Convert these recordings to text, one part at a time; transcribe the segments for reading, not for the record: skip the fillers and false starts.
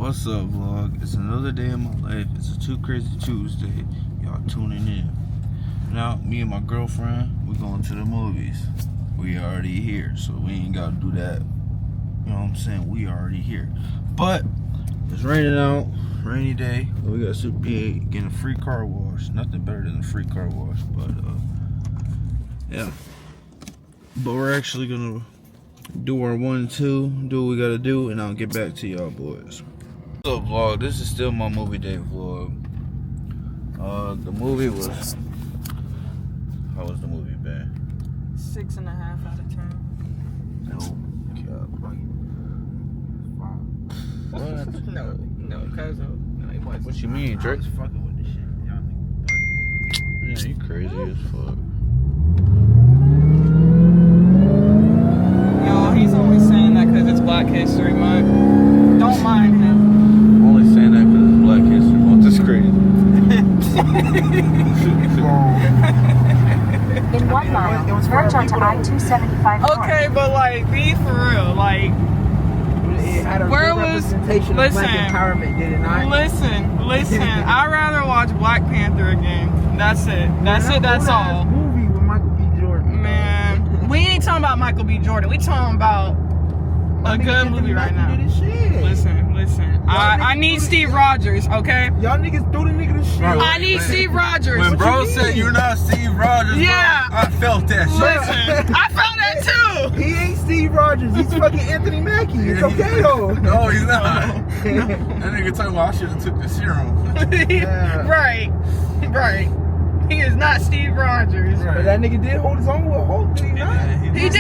What's up, vlog? It's another day in my life. It's a Too Crazy Tuesday. Y'all tuning in. Now, me and my girlfriend, we're going to the movies. We already here, so we ain't got to do that. You know what I'm saying? We already here. But it's raining out, rainy day. We got Super P getting a free car wash. Nothing better than a free car wash, but yeah. But we're actually gonna do our 1 and 2, do what we gotta do, and I'll get back to y'all boys. What's up, vlog? This is still my movie day vlog. The movie was, how was the movie, man? 6.5 out of 10. No cap. What? No, cause of What you mean, Drake? Fucking with this shit. Y'all niggas Yeah, you crazy as fuck. Yo, he's only saying that because it's Black History Month. Don't mind him. Only saying that because it's Black History Month. That's crazy. In 1 mile, merge onto I-275 north. Okay, but like, be for real. Like, It had a Where good was- representation of black listen. empowerment, did it not? listen. I'd rather watch Black Panther again. That's it. That's all. Movie with Michael B. Jordan. Man, we ain't talking about Michael B. Jordan. We talking about a good movie right now. Did his shit. Listen. I need Steve Rogers, okay? Y'all niggas threw the nigga the shit. Bro, I need Steve Rogers. When What bro you said mean? you're not Steve Rogers, Yeah. bro, I felt that shit. Listen, I felt that too. He ain't Steve Rogers. He's fucking Anthony Mackie. It's okay though. No, he's not. That nigga talking about I should have took the serum. Yeah. Right. He is not Steve Rogers. But that nigga did hold his own with Hulk, did he not? He did. To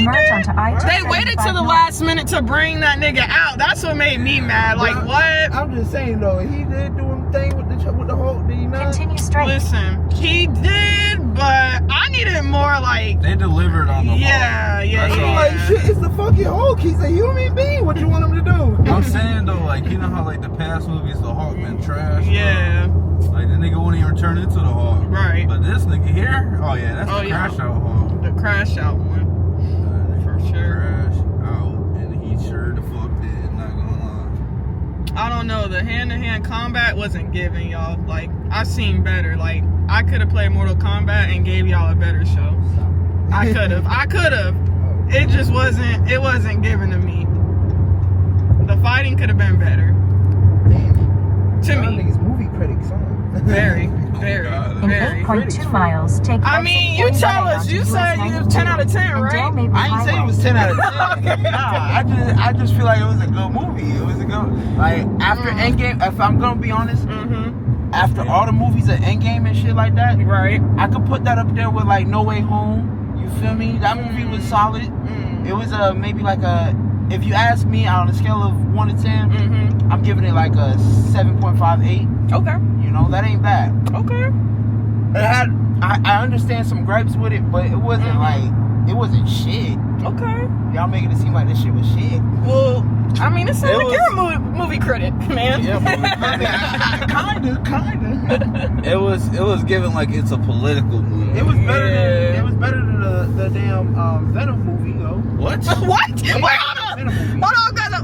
merge onto I-275 They waited till the last minute to bring that nigga out. That's what made me mad. Like, Well, what? I'm just saying though, he did do him thing with the Hulk, did he not? Continue straight. Listen, he did, but I needed more like, They delivered on the yeah. That's all. Like shit, it's the fucking Hulk. He's a human being. What you want him to do? I'm saying though, like, you know how like the past movies, the Hulk been trash. bro? Yeah, Like the nigga wouldn't even turn into the Hulk. right. But this nigga here, oh yeah, that's Oh, the yeah. crash out Hulk. The crash out one. For sure. Crash out, and he sure the fuck did. Not gonna lie. I don't know, the hand-to-hand combat wasn't giving y'all. Like, I seen better. Like, I could have played Mortal Kombat and gave y'all a better show. I could have. It just wasn't giving to me. The fighting could have been better. To Y'all me. niggas movie critics, huh? Very. In 8.2 miles, take I mean, you exit tell 49 us. You onto said US you was 10 out of 10, and right? Dale Mabry I ain't say it was 10 out of 10. Nah, I just feel like it was a good movie. It was a good, like, after Endgame, if I'm gonna be honest, Mm-hmm. after all the movies of Endgame and shit like that, Right. I could put that up there with like No Way Home. You feel me? That movie was solid. It was maybe like a, if you ask me on a scale of 1 to 10, Mm-hmm. I'm giving it like a 7.58. Okay. You know, that ain't bad. Okay. It had, I understand some gripes with it, but it wasn't like, it wasn't shit. Okay. Y'all making it seem like this shit was shit. Well, I mean, it sounds It like was- you're a movie critic, man. Yeah, Kinda. It was given like it's a political movie. It was better Yeah. than, it was better than the damn Venom movie though. What? What? Wait, hold on. Venom movie. Hold on, guys. No.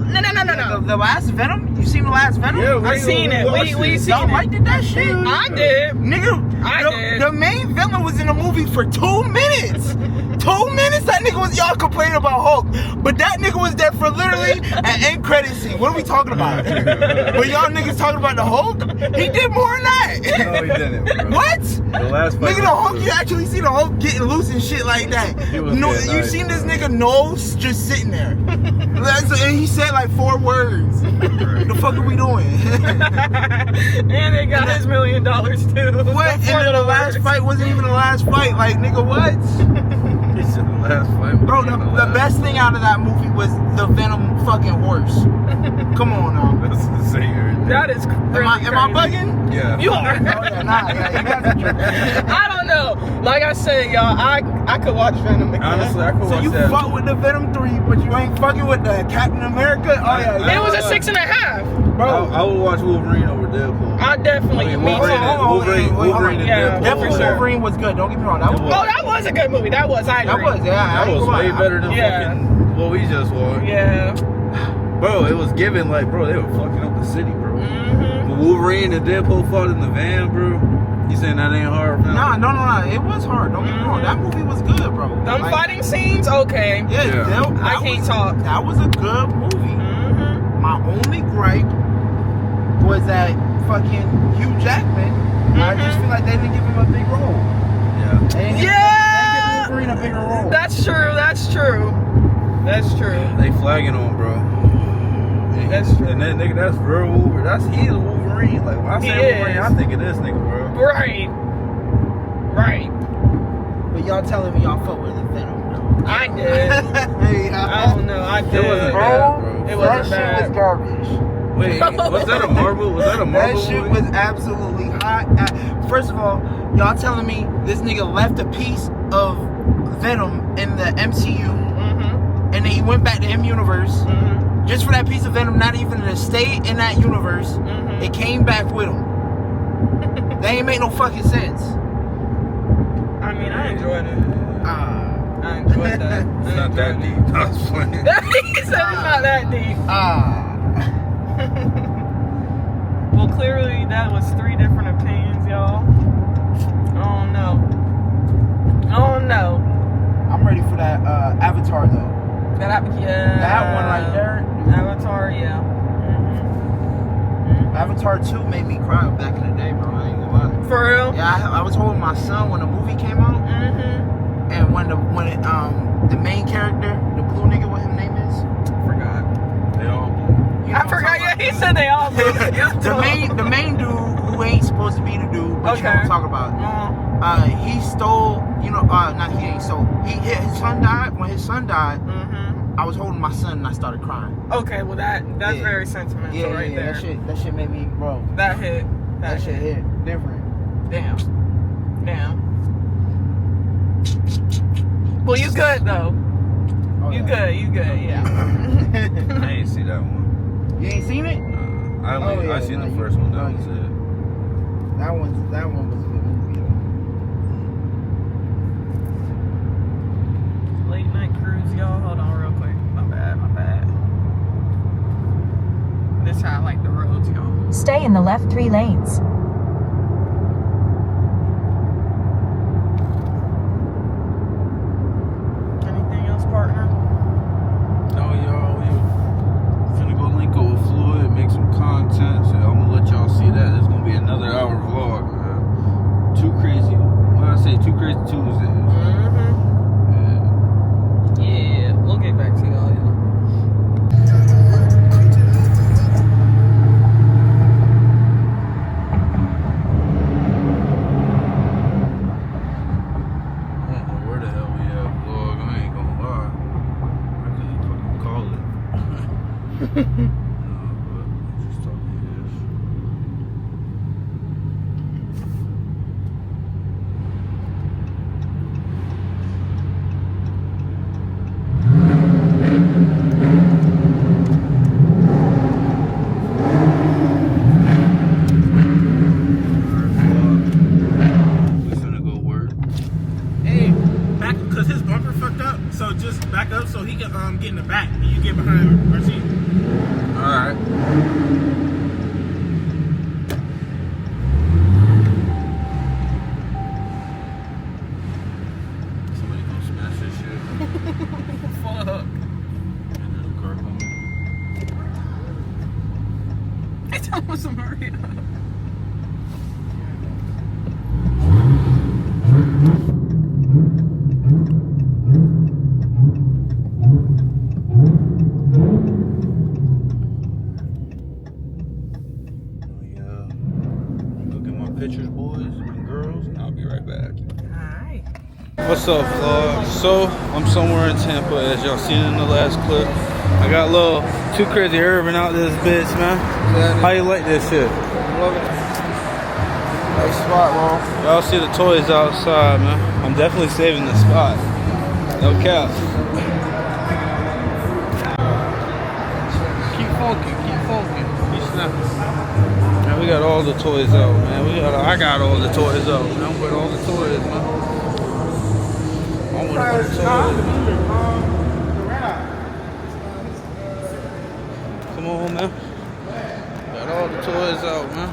The last Venom? You seen the last Venom? Yeah, I seen it. We seen Y'all it. liked it, that shit? I did. Nigga, I did. the main villain was in the movie for 2 minutes. 2 minutes that nigga was, y'all complaining about Hulk. But that nigga was there for literally an end credit scene. What are we talking about? But y'all niggas talking about the Hulk? He did more than that. No, he didn't, bro. What? The last fight Nigga, the Hulk, you actually see the Hulk getting loose and shit like that. He was No, getting you nice, seen this bro. nigga nose just sitting there. And he said like 4 words. The fuck are we doing? And they got his $1 million too. What? And then the last fight wasn't even the last fight. Like, nigga, what? He said the last fight. Bro, the best thing out of that movie was the Venom fucking horse. Come on now. That's insane. That is really Am I crazy. bugging? Yeah. You are. Oh, yeah, nah, yeah, you guys are tripping. I don't know. Like I said, y'all, I could watch Venom again. Honestly, I could So watch you that. fuck with the Venom 3, but you ain't fucking with the Captain America? Oh, yeah. It was a 6.5. Bro, I would watch Wolverine over Deadpool. I definitely. I mean, Me Wolverine, too. and, Wolverine and Yeah, Deadpool. Deadpool for sure. Wolverine was good. Don't get me wrong. That was, It Oh, that was a good movie. That was. I that agree. was, yeah. I That ain't was gonna way lie. better than Yeah. fucking what we just watched. Yeah. bro, it was given like, bro, they were fucking up the city, bro. Mm-hmm. But Wolverine and Deadpool fought in the van, bro. You saying that ain't hard, man? No. It was hard. Don't get me wrong. That movie was good, bro. Them fighting scenes, okay. Yeah. I can't talk. That was a good movie. Mm-hmm. My only gripe was that fucking Hugh Jackman. I just feel like they didn't give him a big role. Yeah. They didn't give Wolverine a bigger role. That's true. They flagging on, bro. That's true. And that nigga, that's real Wolverine. He's a Wolverine. Like when I say Wolverine, I think of this nigga, bro. Right. But y'all telling me y'all fuck with the Venom, though. I did. I don't know. I did. It wasn't bad, bro. It wasn't that bad. shit was garbage. Wait, was that a Marvel? Was that a Marvel That shit movie? was absolutely hot. First of all, y'all telling me this nigga left a piece of Venom in the MCU, Mm-hmm. and then he went back to M Universe Mm-hmm. just for that piece of Venom, not even to stay in that universe. Mm-hmm. It came back with him. That ain't make no fucking sense. I mean, I enjoyed it. I enjoyed that. It's not that deep. I was playing. He said it's not that deep. Well, clearly that was 3 different opinions, y'all. I don't know. I'm ready for that Avatar though. That one right there. Avatar, yeah. Mm-hmm. Avatar 2 made me cry back in the day, bro. I ain't gonna lie. For real? Yeah, I was holding my son when the movie came out, Mm-hmm. and when the main character, the blue nigga, what his name is? Forgot. They all blue. You know I what forgot. I'm Yeah, talking he said they all blue. the main dude who ain't supposed to be the dude, but you know what I'm talking about. He stole, not he ain't stole. His son died. When his son died, Mm-hmm. I was holding my son and I started crying. Okay, well that's very sentimental right there. That shit made me, bro. That hit. That shit hit different. Damn. Well, you good though. Oh, You yeah. good, yeah. I ain't see that one. You ain't seen it? I seen the first one. That was it. That one was a good movie. Late night cruise, y'all. Hold on real quick. My bad. This how I like the roads, y'all. Stay in the left 3 lanes. Anything else, partner? No, y'all, we finna go link up with Floyd, make some content. So I'm gonna let y'all see that. There's gonna be another hour vlog, man. Too crazy. What did I say? Too Crazy Tuesdays. Mm-hmm. Yeah, we'll get back to y'all, y'all. I don't know where the hell we at vlog. I ain't gonna lie. I couldn't fucking call it. But just talking this. We finna go work. Hey, back because his bumper fucked up. So just back up so he can get in the back and you get behind our seat. Alright. Somebody gonna smash this shit. Fuck. And there's a car coming. It's almost a hurry up. Go get my pictures, boys and girls, and I'll be right back. Alright. What's up, vlog? So, I'm somewhere in Tampa, as y'all seen in the last clip. I got a little Too Crazy Urban out this bitch, man. How you like this shit? Love it. Nice spot, bro. Y'all see the toys outside, man. I'm definitely saving the spot. No cap. Keep funky, keep snapping. Man, we got all the toys out, man. I got all the toys out, man. I'm with all the toys, man. I'm with all the toys. Come on, man. Got all the toys out, man.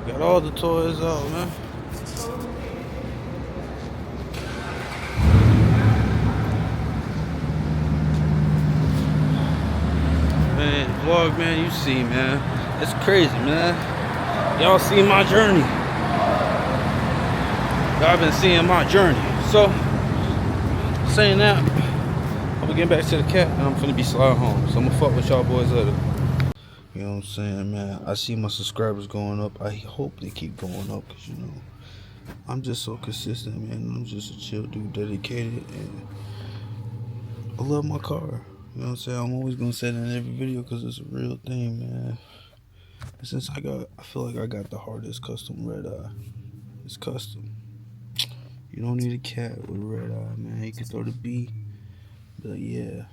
Got all the toys out, man. Man, vlog, man, you see, man. It's crazy, man. Y'all see my journey. Y'all been seeing my journey. So, saying that, I'm gonna get back to the cat and I'm finna be sliding home. So I'm gonna fuck with y'all boys later. You know what I'm saying, man? I see my subscribers going up. I hope they keep going up because, you know, I'm just so consistent, man. I'm just a chill dude, dedicated, and I love my car. You know what I'm saying? I'm always gonna say that in every video because it's a real thing, man. And since I feel like I got the hardest custom Redeye. It's custom. You don't need a cat with Redeye, man. You can throw the B, but yeah.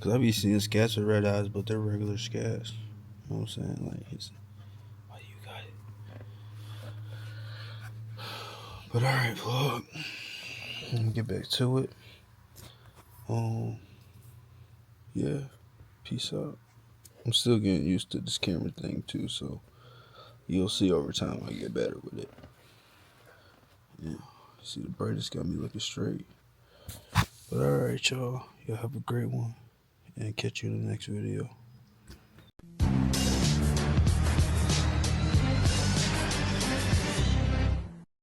Cause I be seeing scats with red eyes, but they're regular scats. You know what I'm saying? Like, why you got it? But alright, vlog. Let me get back to it. Yeah. Peace out. I'm still getting used to this camera thing too, so you'll see over time I get better with it. Yeah. See, the brightest got me looking straight. But alright, y'all. Y'all have a great one. And catch you in the next video.